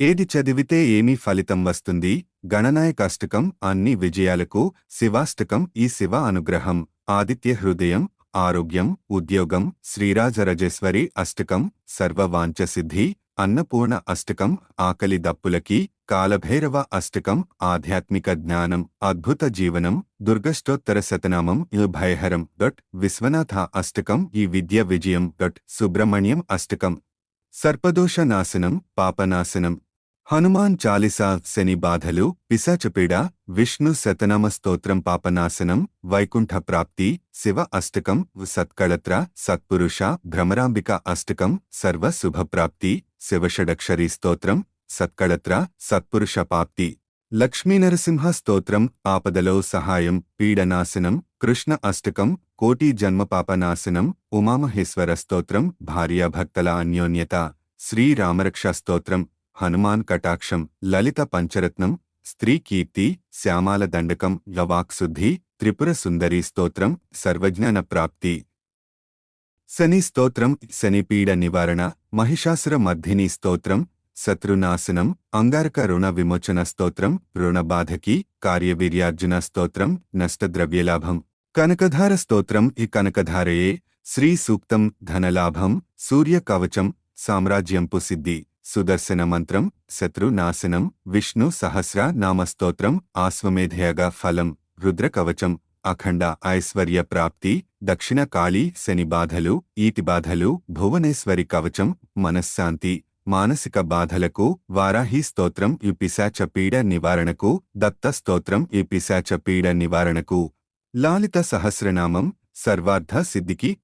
ఏది చదివితే ఏమి ఫలితం వస్తుంది? గణనాయకాష్టకం అన్ని విజయాలకు, శివాష్టకం ఈ శివ అనుగ్రహం, ఆదిత్య హృదయం, ఆరోగ్యం, ఉద్యోగం, శ్రీరాజరాజేశ్వరి అష్టకం, సర్వవాంఛసిద్ధి, అన్నపూర్ణ అష్టకం, ఆకలి దప్పులకి, కాలభైరవ అష్టకం, ఆధ్యాత్మిక జ్ఞానం, అద్భుత జీవనం, దుర్గష్టోత్తర శతనామం భయహరం విశ్వనాథ అష్టకం ఈ విద్య విజయం సుబ్రహ్మణ్యం అష్టకం, సర్పదోష నాశనం, పాపనాశనం, హనుమాన్ చాలీసా శని బాధలు, పిశాచపీడ, విష్ణు శతనామ స్తోత్రం పాపనాశనం, వైకుంఠ ప్రాప్తి, శివ అష్టకం, సత్కళత్ర, సత్పురుష, భ్రమరాంబిక అష్టకం, సర్వ శుభప్రాప్తి, శివషడక్షరీ స్తోత్రం, సత్కళత్ర, సత్పురుష పాప్తి, లక్ష్మీనరసింహ స్తోత్రం, ఆపదలో సహాయం, పీడనాశనం, కృష్ణ అష్టకం, కోటి జన్మపాపనాశనం, ఉమామహేశ్వర స్తోత్రం, భార్యాభర్తల అన్యోన్యత, శ్రీరామరక్ష స్తోత్రం, హనుమాన్ కటాక్షం, లలిత పంచరత్నం, స్త్రీ కీర్తి, శ్యామాల దండకం, యవాక్శుద్ధి, త్రిపుర సుందరీ స్తోత్రం, సర్వజ్ఞాన ప్రాప్తి, శని స్తోత్రం, శనిపీడ నివారణ, మహిషాసుర మర్ధిని స్తోత్రం, శత్రునాశనం, అంగారక రుణ విమోచన స్తోత్రం, రుణబాధకి, కార్యవీర్యార్జున స్తోత్రం, నష్టద్రవ్యలాభం, కనకధార స్తోత్రం ఈ కనకధారయే, శ్రీ సూక్తం, ధనలాభం, సూర్య కవచం, సామ్రాజ్యంపు సిద్ధి, సుదర్శన మంత్రం, శత్రునాశనం, విష్ణు సహస్ర నామస్తోత్రం, ఆశ్వమేధయాగ ఫలం, రుద్రకవచం, అఖండ ఐశ్వర్య ప్రాప్తి, దక్షిణ కాళీ శని బాధలు, ఈతి బాధలు, భువనేశ్వరి కవచం, మనశ్శాంతి, మానసిక బాధలకు, వారాహి స్తోత్రం ఈ పిశాచ పీడ నివారణకు, దత్త స్తోత్రం ఈ పిశాచ పీడ నివారణకు, లాలిత సహస్రనామం, సర్వార్థ సిద్ధికి,